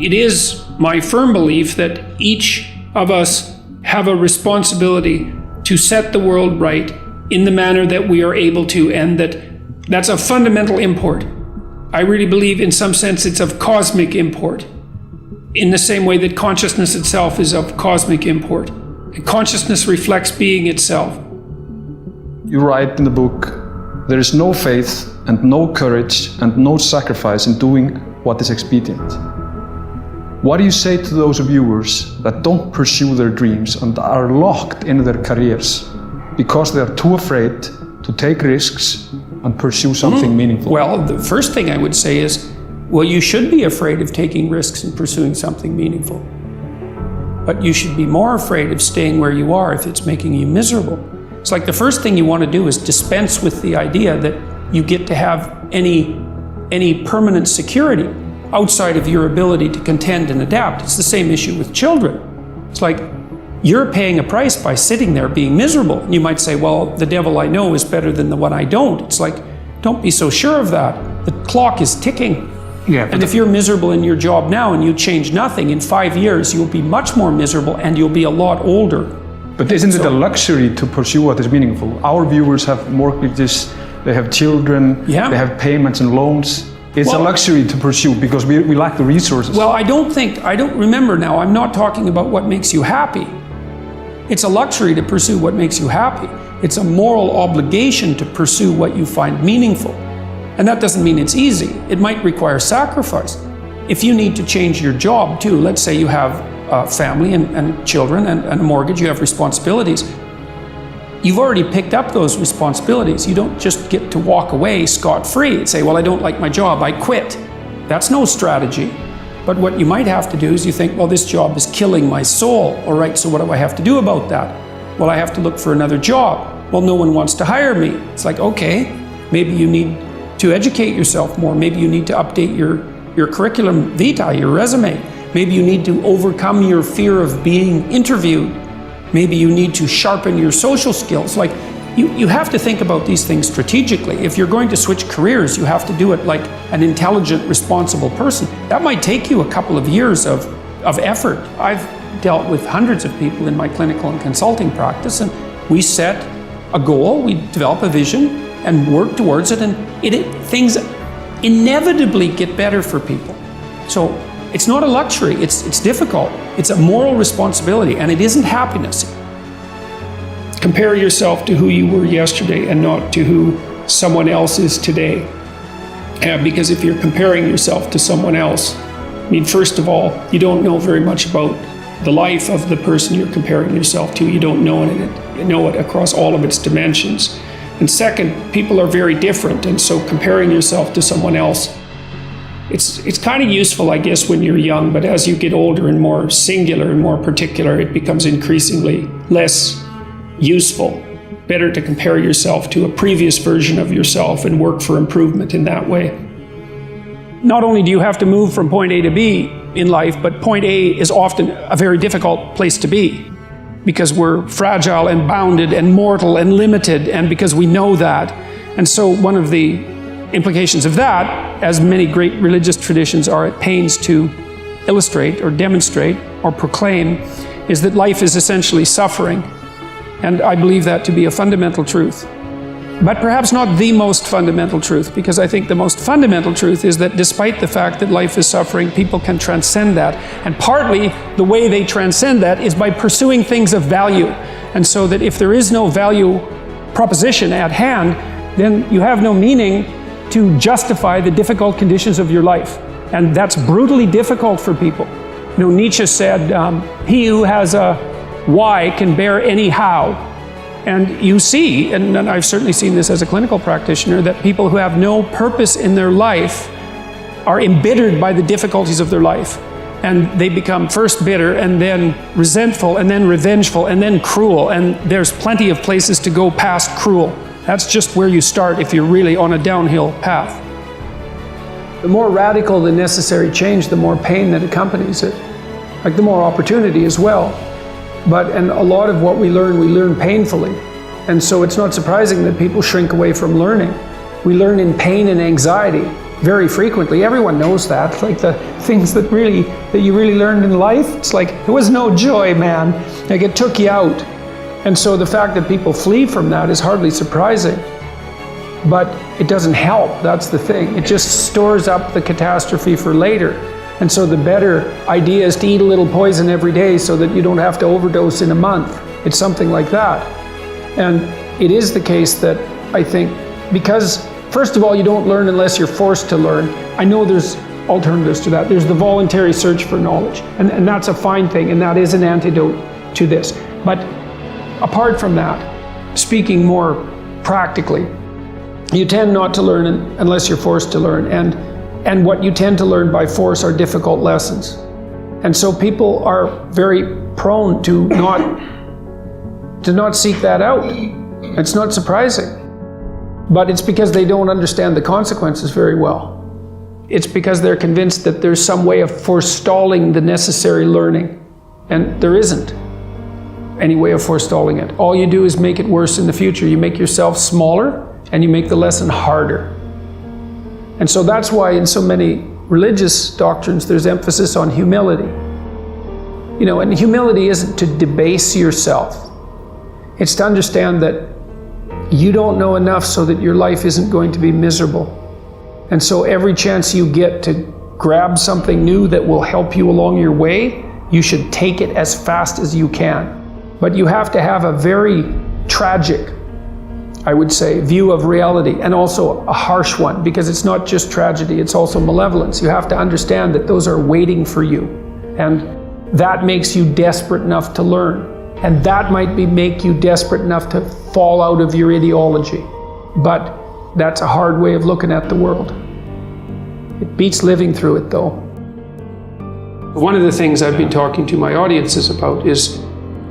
It is my firm belief that each of us have a responsibility to set the world right in the manner that we are able to, and that's of fundamental import. I really believe in some sense it's of cosmic import, in the same way that consciousness itself is of cosmic import. And consciousness reflects being itself. You write in the book, there is no faith and no courage and no sacrifice in doing what is expedient. What do you say to those viewers that don't pursue their dreams and are locked in their careers because they are too afraid to take risks and pursue something meaningful? Well, the first thing I would say is, well, you should be afraid of taking risks and pursuing something meaningful. But you should be more afraid of staying where you are if it's making you miserable. It's like the first thing you want to do is dispense with the idea that you get to have any permanent security outside of your ability to contend and adapt. It's the same issue with children. It's like you're paying a price by sitting there being miserable. And you might say, well, the devil I know is better than the one I don't. It's like, don't be so sure of that. The clock is ticking. Yeah, and if you're miserable in your job now and you change nothing, in 5 years you'll be much more miserable and you'll be a lot older. But isn't it a luxury to pursue what is meaningful? Our viewers have mortgages, they have children, they have payments and loans. It's a luxury to pursue because we lack the resources. Well, I don't remember now, I'm not talking about what makes you happy. It's a luxury to pursue what makes you happy. It's a moral obligation to pursue what you find meaningful. And that doesn't mean it's easy. It might require sacrifice. If you need to change your job too, let's say you have a family and children and a mortgage, you have responsibilities. You've already picked up those responsibilities. You don't just get to walk away scot-free and say, well, I don't like my job, I quit. That's no strategy. But what you might have to do is you think, well, this job is killing my soul. All right, so what do I have to do about that? Well, I have to look for another job. Well, no one wants to hire me. It's like, okay, maybe you need to educate yourself more. Maybe you need to update your curriculum vitae, your resume. Maybe you need to overcome your fear of being interviewed. Maybe you need to sharpen your social skills. Like, you have to think about these things strategically. If you're going to switch careers, you have to do it like an intelligent, responsible person. That might take you a couple of years of effort. I've dealt with hundreds of people in my clinical and consulting practice, and we set a goal, we develop a vision and work towards it, and things inevitably get better for people. So it's not a luxury, it's difficult. It's a moral responsibility, and it isn't happiness. Compare yourself to who you were yesterday and not to who someone else is today. Because if you're comparing yourself to someone else, I mean, first of all, you don't know very much about the life of the person you're comparing yourself to. You don't know it across all of its dimensions. And second, people are very different, and so comparing yourself to someone else, it's kind of useful, I guess, when you're young, but as you get older and more singular and more particular, it becomes increasingly less useful. Better to compare yourself to a previous version of yourself and work for improvement in that way. Not only do you have to move from point A to B in life, but point A is often a very difficult place to be because we're fragile and bounded and mortal and limited, and because we know that. And so one of the implications of that, as many great religious traditions are at pains to illustrate or demonstrate or proclaim, is that life is essentially suffering. And I believe that to be a fundamental truth. But perhaps not the most fundamental truth, because I think the most fundamental truth is that despite the fact that life is suffering, people can transcend that. And partly the way they transcend that is by pursuing things of value. And so that if there is no value proposition at hand, then you have no meaning to justify the difficult conditions of your life. And that's brutally difficult for people. You know, Nietzsche said, he who has a why can bear any how. And you see, and I've certainly seen this as a clinical practitioner, that people who have no purpose in their life are embittered by the difficulties of their life. And they become first bitter, and then resentful, and then revengeful, and then cruel. And there's plenty of places to go past cruel. That's just where you start if you're really on a downhill path. The more radical the necessary change, the more pain that accompanies it. Like the more opportunity as well. And a lot of what we learn painfully. And so it's not surprising that people shrink away from learning. We learn in pain and anxiety. very frequently. Everyone knows that. Like the things that you really learned in life, it's like, it was no joy, man. Like it took you out. And so the fact that people flee from that is hardly surprising. But it doesn't help, that's the thing. It just stores up the catastrophe for later. And so the better idea is to eat a little poison every day so that you don't have to overdose in a month. It's something like that. And it is the case that I think, because first of all, you don't learn unless you're forced to learn. I know there's alternatives to that. There's the voluntary search for knowledge, and that's a fine thing, and that is an antidote to this. But apart from that, speaking more practically, you tend not to learn unless you're forced to learn, and what you tend to learn by force are difficult lessons. And so people are very prone to not seek that out. It's not surprising. But it's because they don't understand the consequences very well. It's because they're convinced that there's some way of forestalling the necessary learning. And there isn't any way of forestalling it. All you do is make it worse in the future. You make yourself smaller and you make the lesson harder. And so that's why in so many religious doctrines there's emphasis on humility. You know, and humility isn't to debase yourself. It's to understand that you don't know enough so that your life isn't going to be miserable. And so every chance you get to grab something new that will help you along your way, you should take it as fast as you can. But you have to have a very tragic, I would say, view of reality, and also a harsh one, because it's not just tragedy, it's also malevolence. You have to understand that those are waiting for you. And that makes you desperate enough to learn. And that might make you desperate enough to fall out of your ideology. But that's a hard way of looking at the world. It beats living through it, though. One of the things I've been talking to my audiences about is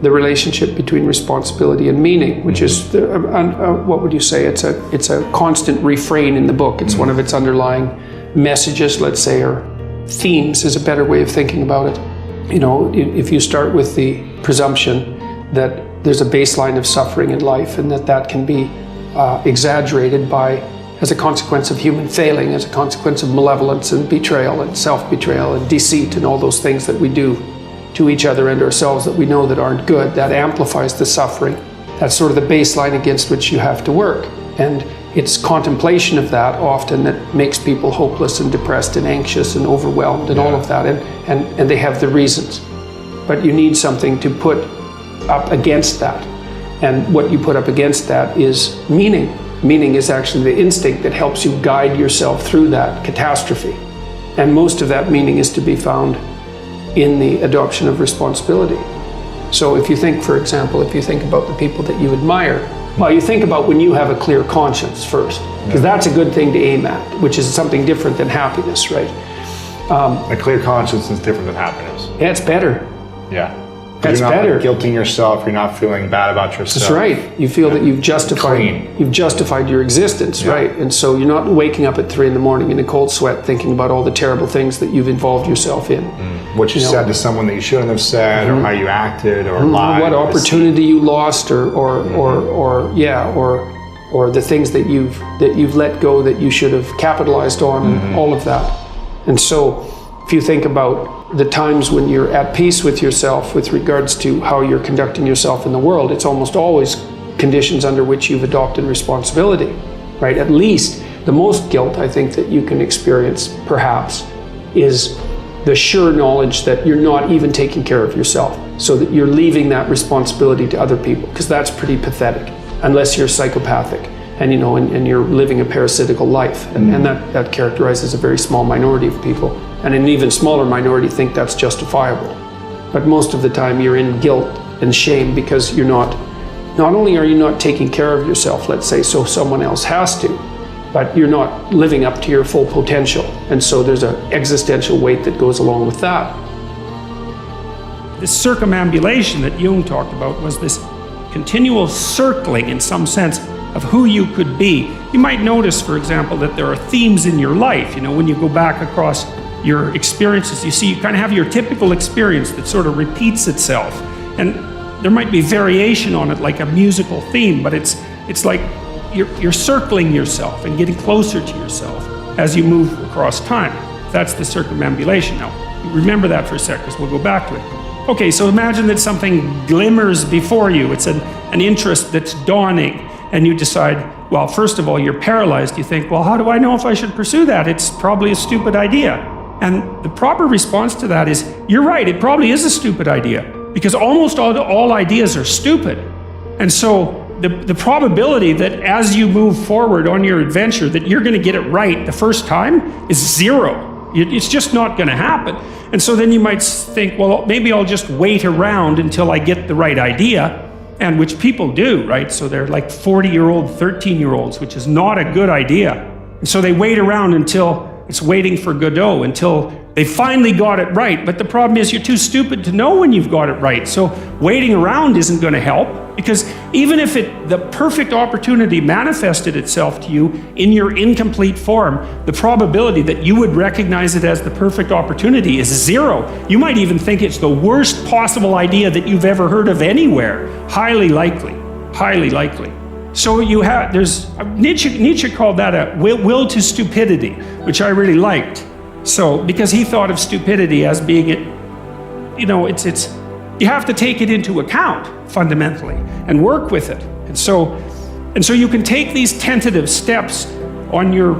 the relationship between responsibility and meaning, which is, what would you say, it's a constant refrain in the book. It's one of its underlying messages, let's say, or themes is a better way of thinking about it. You know, if you start with the presumption that there's a baseline of suffering in life and that can be exaggerated as a consequence of human failing, as a consequence of malevolence and betrayal and self-betrayal and deceit and all those things that we do to each other and ourselves that we know that aren't good, that amplifies the suffering. That's sort of the baseline against which you have to work. And it's contemplation of that often that makes people hopeless and depressed and anxious and overwhelmed and all of that. And they have the reasons. But you need something to put up against that. And what you put up against that is meaning. Meaning is actually the instinct that helps you guide yourself through that catastrophe. And most of that meaning is to be found in the adoption of responsibility. So if you think, for example, if you think about the people that you admire, well, you think about when you have a clear conscience first, because that's a good thing to aim at, which is something different than happiness, right? A clear conscience is different than happiness. Yeah, it's better. Yeah. That's you're not better. Guilting yourself, you're not feeling bad about yourself. That's right. You feel that you've justified your existence, right? And so you're not waking up at 3 a.m. in a cold sweat thinking about all the terrible things that you've involved yourself in. What you said to someone that you shouldn't have said, or how you acted, or lied. What opportunity you lost, or the things that you've let go that you should have capitalized on, and all of that. And so if you think about the times when you're at peace with yourself with regards to how you're conducting yourself in the world, it's almost always conditions under which you've adopted responsibility, right? At least the most guilt I think that you can experience, perhaps, is the sure knowledge that you're not even taking care of yourself, so that you're leaving that responsibility to other people, because that's pretty pathetic, unless you're psychopathic and you're living a parasitical life, and that characterizes a very small minority of people. And an even smaller minority think that's justifiable. But most of the time you're in guilt and shame because not only are you not taking care of yourself, let's say, so someone else has to, but you're not living up to your full potential. And so there's an existential weight that goes along with that. This circumambulation that Jung talked about was this continual circling, in some sense, of who you could be. You might notice, for example, that there are themes in your life. When you go back across your experiences, you see you kind of have your typical experience that sort of repeats itself, and there might be variation on it, like a musical theme, but it's like you're circling yourself and getting closer to yourself. as you move across time. That's the circumambulation. Now, remember that for a sec, because we'll go back to it. Okay, so imagine that something glimmers before you. It's an interest that's dawning, and you decide, well, first of all, you're paralyzed. You think, well, how do I know if I should pursue that? It's probably a stupid idea. And the proper response to that is, you're right, it probably is a stupid idea, because almost all ideas are stupid. And so the probability that as you move forward on your adventure that you're going to get it right the first time is zero. It's just not going to happen. And so then you might think, well, maybe I'll just wait around until I get the right idea, and which people do, right? So they're like 40-year-old, 13-year-olds, which is not a good idea. And so they wait around until it's waiting for Godot, until they finally got it right. But the problem is you're too stupid to know when you've got it right. So waiting around isn't going to help, because even if the perfect opportunity manifested itself to you in your incomplete form, the probability that you would recognize it as the perfect opportunity is zero. You might even think it's the worst possible idea that you've ever heard of anywhere. Highly likely, highly likely. So Nietzsche called that a will to stupidity, which I really liked. So, because he thought of stupidity as being you have to take it into account fundamentally and work with it. And so you can take these tentative steps on your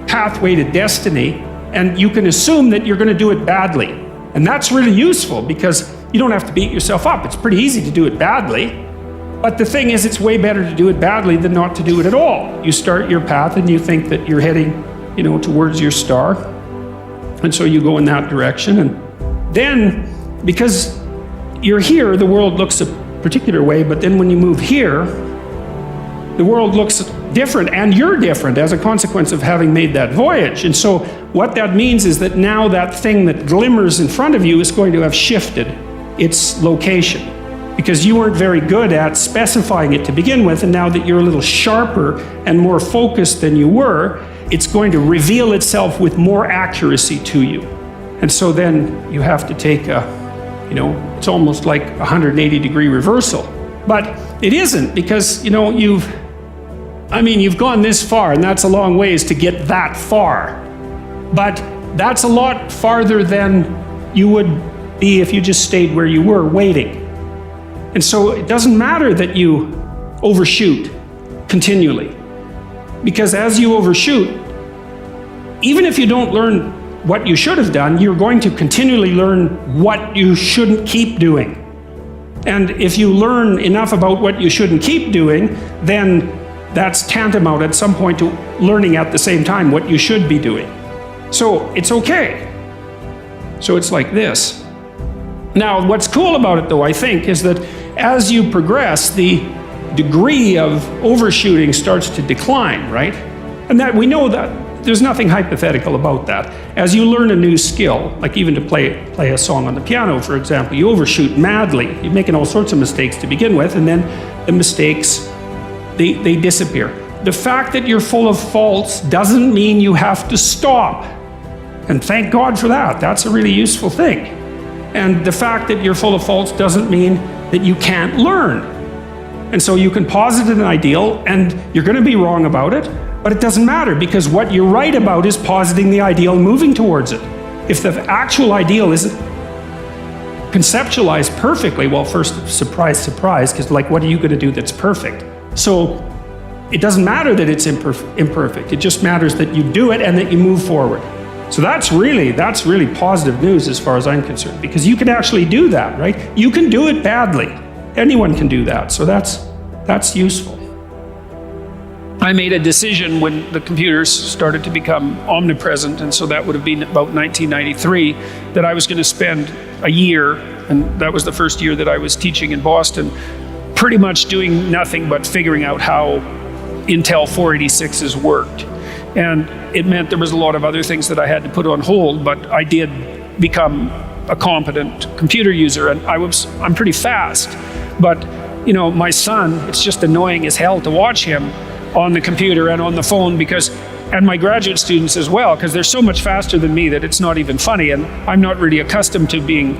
pathway to destiny, and you can assume that you're going to do it badly. And that's really useful, because you don't have to beat yourself up. It's pretty easy to do it badly. But the thing is, it's way better to do it badly than not to do it at all. You start your path and you think that you're heading, towards your star. And so you go in that direction. And then, because you're here, the world looks a particular way, but then when you move here, the world looks different, and you're different as a consequence of having made that voyage. And so what that means is that now that thing that glimmers in front of you is going to have shifted its location, because you weren't very good at specifying it to begin with, and now that you're a little sharper and more focused than you were, it's going to reveal itself with more accuracy to you. And so then you have to take it's almost like a 180-degree reversal. But it isn't, because, you've gone this far, and that's a long ways to get that far. But that's a lot farther than you would be if you just stayed where you were, waiting. And so it doesn't matter that you overshoot continually, because as you overshoot, even if you don't learn what you should have done, you're going to continually learn what you shouldn't keep doing. And if you learn enough about what you shouldn't keep doing, then that's tantamount at some point to learning at the same time what you should be doing. So it's okay. So it's like this. Now, what's cool about it, though, I think, is that as you progress, the degree of overshooting starts to decline, right? And that we know that there's nothing hypothetical about that. As you learn a new skill, like even to play a song on the piano, for example, you overshoot madly. You're making all sorts of mistakes to begin with, and then the mistakes, they disappear. The fact that you're full of faults doesn't mean you have to stop. And thank God for that. That's a really useful thing. And the fact that you're full of faults doesn't mean that you can't learn. And so you can posit an ideal, and you're going to be wrong about it, but it doesn't matter, because what you're right about is positing the ideal and moving towards it. If the actual ideal isn't conceptualized perfectly, well, first, surprise, surprise, because what are you going to do that's perfect? So it doesn't matter that it's imperfect. It just matters that you do it and that you move forward. So that's really positive news as far as I'm concerned, because you can actually do that, right? You can do it badly. Anyone can do that. So that's useful. I made a decision when the computers started to become omnipresent, and so that would have been about 1993, that I was going to spend a year, and that was the first year that I was teaching in Boston, pretty much doing nothing but figuring out how Intel 486s worked. And it meant there was a lot of other things that I had to put on hold, but I did become a competent computer user, and I'm pretty fast. But, my son, it's just annoying as hell to watch him on the computer and on the phone, and my graduate students as well, because they're so much faster than me that it's not even funny, and I'm not really accustomed to being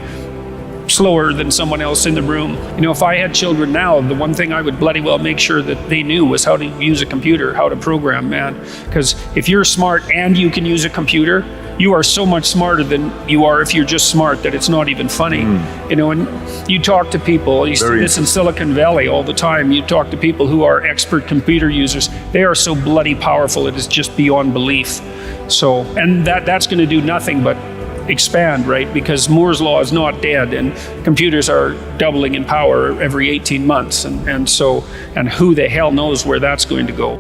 slower than someone else in the room. You know, if I had children now, the one thing I would bloody well make sure that they knew was how to use a computer, how to program, man. Because if you're smart and you can use a computer, you are so much smarter than you are if you're just smart that it's not even funny. You know, and you talk to people, you see this in Silicon Valley all the time, you talk to people who are expert computer users, they are so bloody powerful, it is just beyond belief. So, and that's going to do nothing but expand, right? Because Moore's law is not dead, and computers are doubling in power every 18 months. And who the hell knows where that's going to go.